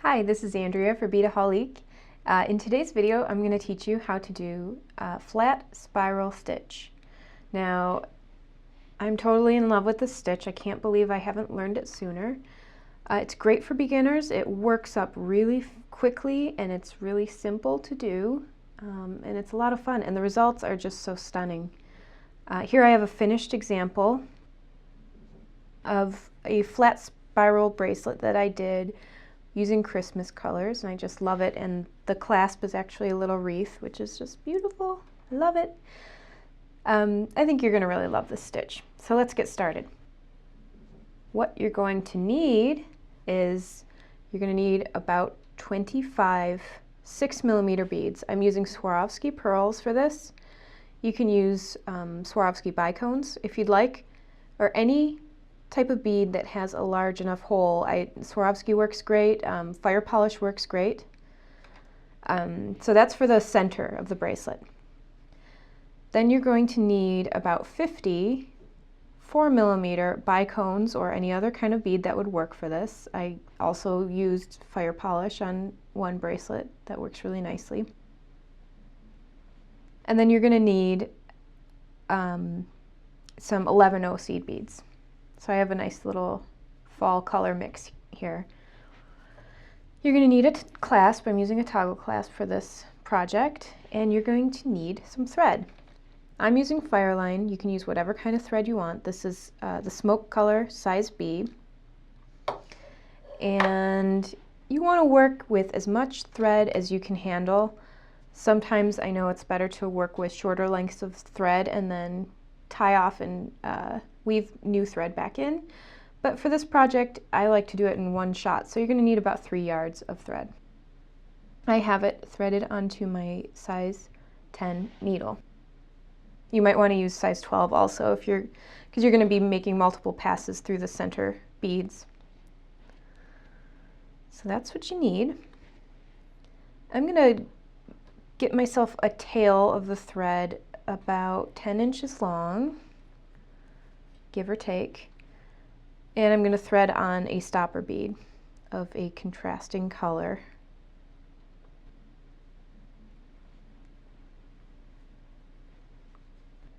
Hi, this is Andrea for Beadaholique. In today's video, I'm going to teach you how to do a flat spiral stitch. Now, I'm totally in love with this stitch. I can't believe I haven't learned it sooner. It's great for beginners. It works up really quickly and it's really simple to do. And it's a lot of fun and the results are just so stunning. Here I have a finished example of a flat spiral bracelet that I did using Christmas colors, and I just love it. And the clasp is actually a little wreath, which is just beautiful. I love it. I think you're going to really love this stitch. So let's get started. What you're going to need is you're going to need about 25 6mm beads. I'm using Swarovski pearls for this. You can use Swarovski bicones if you'd like, or any type of bead that has a large enough hole. Swarovski works great, fire polish works great. So that's for the center of the bracelet. Then you're going to need about 50 4mm bicones or any other kind of bead that would work for this. I also used fire polish on one bracelet that works really nicely. And then you're going to need some 11/0 seed beads. So I have a nice little fall color mix here. You're going to need a clasp. I'm using a toggle clasp for this project, and you're going to need some thread. I'm using FireLine. You can use whatever kind of thread you want. This is the smoke color size B. And you want to work with as much thread as you can handle. Sometimes I know it's better to work with shorter lengths of thread and then tie off and weave new thread back in. But for this project, I like to do it in one shot. So you're going to need about 3 yards of thread. I have it threaded onto my size 10 needle. You might want to use size 12 also because you're going to be making multiple passes through the center beads. So that's what you need. I'm going to get myself a tail of the thread about 10 inches long, give or take, and I'm going to thread on a stopper bead of a contrasting color.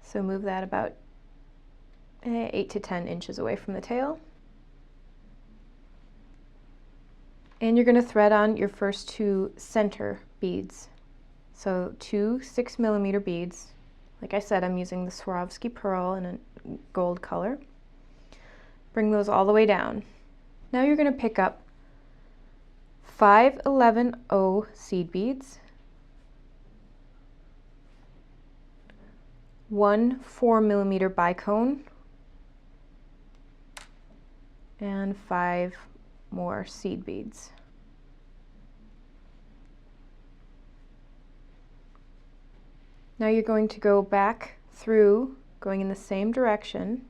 So move that about 8 to 10 inches away from the tail. And you're going to thread on your first 2 center beads. So 2 6mm beads. Like I said, I'm using the Swarovski pearl in a gold color. Bring those all the way down. Now you're going to pick up 5 11/0 seed beads, 1 4mm bicone, and 5 more seed beads. Now you're going to go back through, going in the same direction,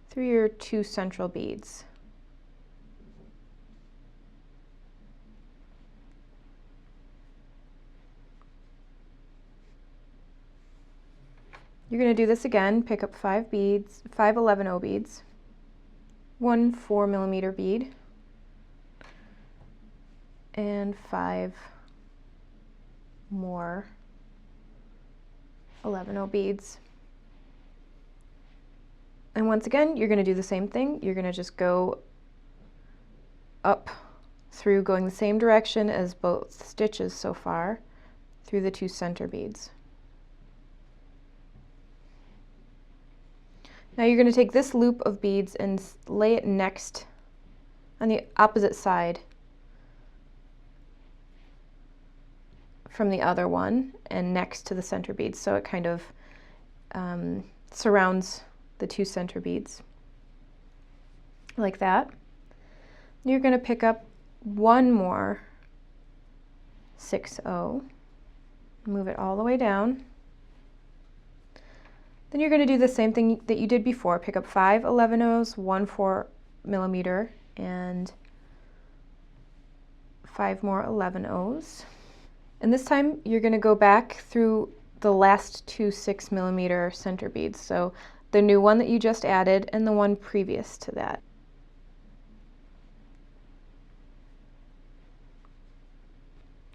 through your 2 central beads. You're going to do this again, pick up 5 beads, 5 11/0 beads, 1 4mm bead, and 5 more 11/0 beads. And once again, you're going to do the same thing. You're going to just go up through, going the same direction as both stitches so far, through the 2 center beads. Now you're going to take this loop of beads and lay it next on the opposite side from the other one and next to the center beads, so it kind of surrounds the 2 center beads like that. You're going to pick up 1 more 6/0, move it all the way down. Then you're going to do the same thing that you did before, pick up 5 11/0s, 1 4mm, and 5 more 11/0s. And this time you're going to go back through the last 2 6mm center beads, so the new one that you just added and the one previous to that.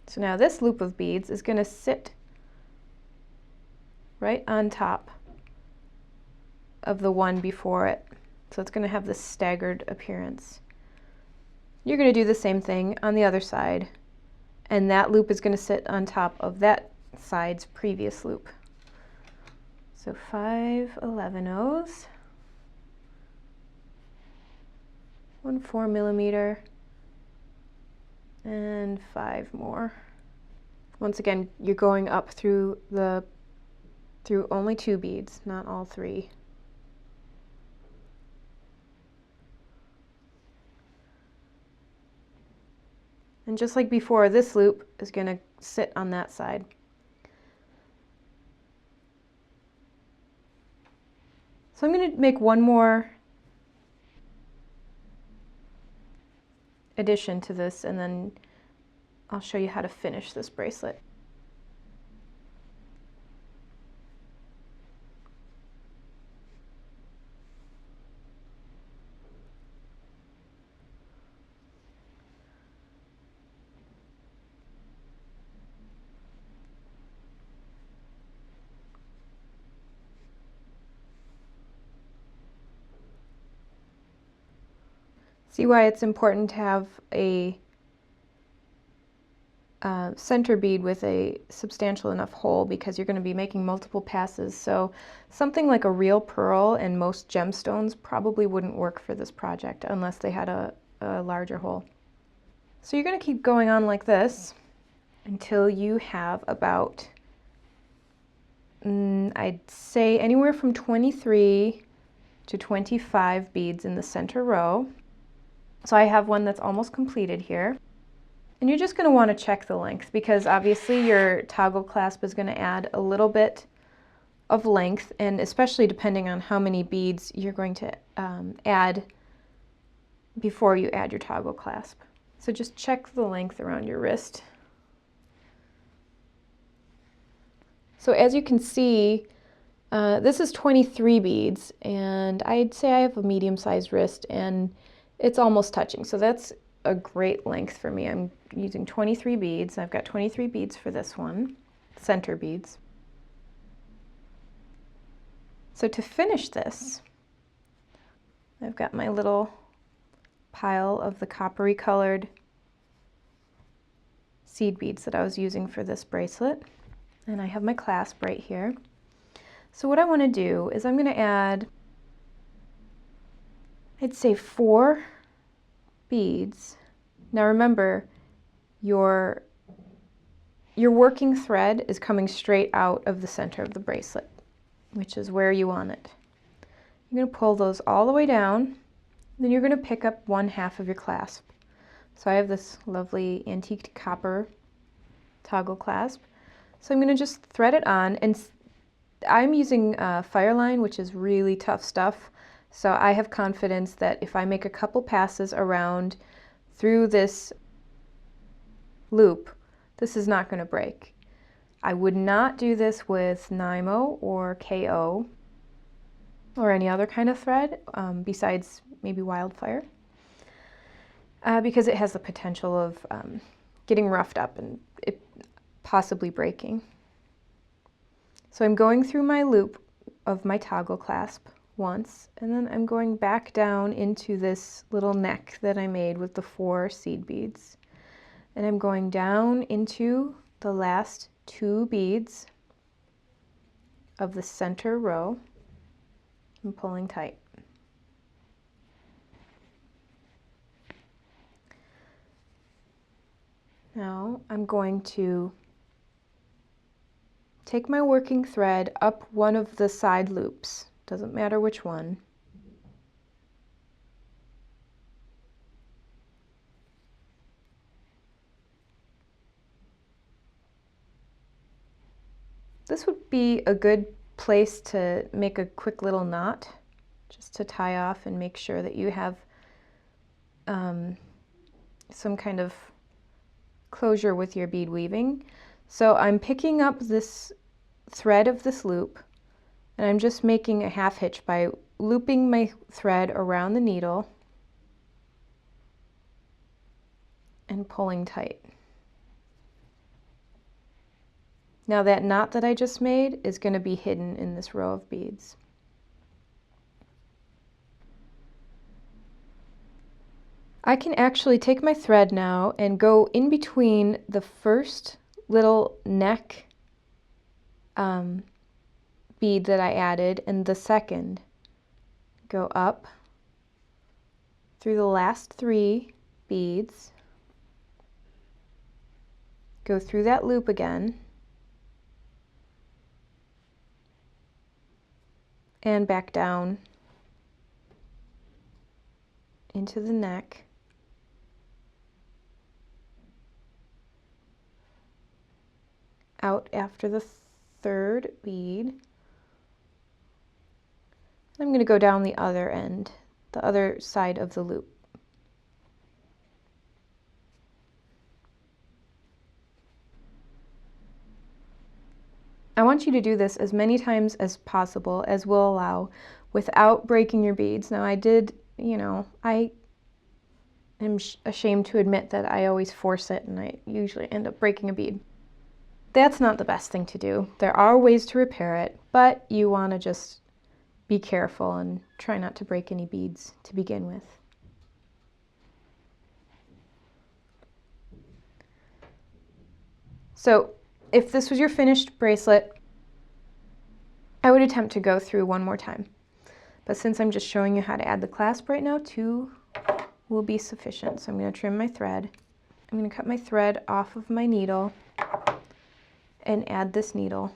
So now this loop of beads is going to sit right on top of the one before it. So it's going to have this staggered appearance. You're going to do the same thing on the other side, and that loop is going to sit on top of that side's previous loop. So 5 11/0s, 1 4mm, and 5 more. Once again, you're going up through only 2 beads, not all 3. And just like before, this loop is going to sit on that side. So I'm going to make one more addition to this, and then I'll show you how to finish this bracelet. See why it's important to have a center bead with a substantial enough hole, because you're going to be making multiple passes. So something like a real pearl and most gemstones probably wouldn't work for this project unless they had a larger hole. So you're going to keep going on like this until you have about, I'd say anywhere from 23 to 25 beads in the center row. So I have one that's almost completed here. And you're just going to want to check the length, because obviously your toggle clasp is going to add a little bit of length, and especially depending on how many beads you're going to add before you add your toggle clasp. So just check the length around your wrist. So as you can see, this is 23 beads, and I'd say I have a medium-sized wrist, and it's almost touching. So that's a great length for me. I'm using 23 beads. I've got 23 beads for this one, center beads. So to finish this, I've got my little pile of the coppery colored seed beads that I was using for this bracelet. And I have my clasp right here. So what I want to do is I'm going to add, I'd say 4 beads. Now remember, your working thread is coming straight out of the center of the bracelet, which is where you want it. You're going to pull those all the way down, then you're going to pick up 1/2 of your clasp. So I have this lovely antique copper toggle clasp. So I'm going to just thread it on, and I'm using FireLine, which is really tough stuff. So I have confidence that if I make a couple passes around through this loop, this is not going to break. I would not do this with NYMO or KO or any other kind of thread besides maybe Wildfire, because it has the potential of getting roughed up and it possibly breaking. So I'm going through my loop of my toggle clasp once, and then I'm going back down into this little neck that I made with the 4 seed beads. And I'm going down into the last 2 beads of the center row and pulling tight. Now I'm going to take my working thread up one of the side loops, doesn't matter which one. This would be a good place to make a quick little knot, just to tie off and make sure that you have some kind of closure with your bead weaving. So I'm picking up this thread of this loop, and I'm just making a half hitch by looping my thread around the needle and pulling tight. Now that knot that I just made is going to be hidden in this row of beads. I can actually take my thread now and go in between the first little neck bead that I added and the second. Go up through the last 3 beads, go through that loop again, and back down into the neck. Out after the 3rd bead. I'm going to go down the other end, the other side of the loop. I want you to do this as many times as possible as will allow without breaking your beads. Now I did, I am ashamed to admit that I always force it and I usually end up breaking a bead. That's not the best thing to do. There are ways to repair it, but you want to just be careful and try not to break any beads to begin with. So if this was your finished bracelet, I would attempt to go through one more time. But since I'm just showing you how to add the clasp right now, 2 will be sufficient. So I'm going to trim my thread. I'm going to cut my thread off of my needle and add this needle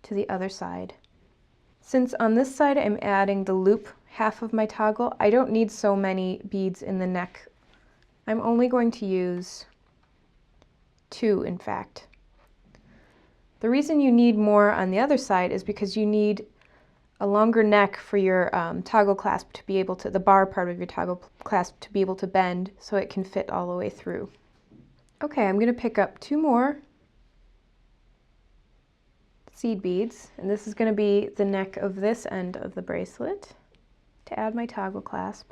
to the other side. Since on this side I'm adding the loop half of my toggle, I don't need so many beads in the neck. I'm only going to use 2, in fact. The reason you need more on the other side is because you need a longer neck for your toggle clasp to be able to, the bar part of your toggle clasp to be able to bend so it can fit all the way through. Okay, I'm going to pick up 2 more seed beads, and this is going to be the neck of this end of the bracelet to add my toggle clasp.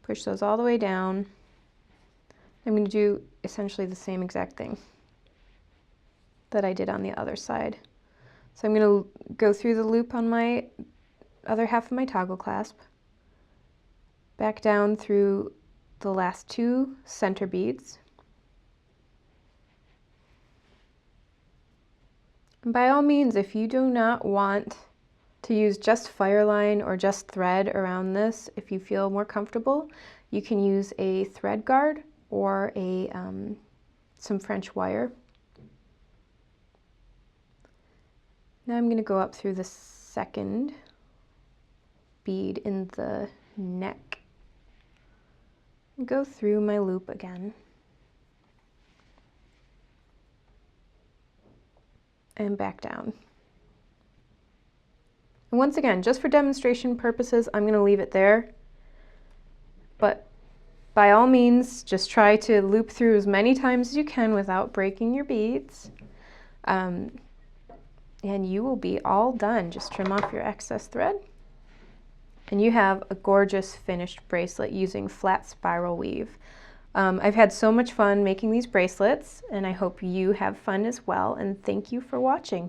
Push those all the way down. I'm going to do essentially the same exact thing that I did on the other side. So I'm going to go through the loop on my other half of my toggle clasp, back down through the last 2 center beads. And by all means, if you do not want to use just FireLine or just thread around this, if you feel more comfortable, you can use a thread guard or some French wire. Now I'm going to go up through the second bead in the neck and go through my loop again. And back down. And once again, just for demonstration purposes, I'm going to leave it there. But by all means, just try to loop through as many times as you can without breaking your beads. And you will be all done. Just trim off your excess thread. And you have a gorgeous finished bracelet using flat spiral weave. I've had so much fun making these bracelets, and I hope you have fun as well, and thank you for watching.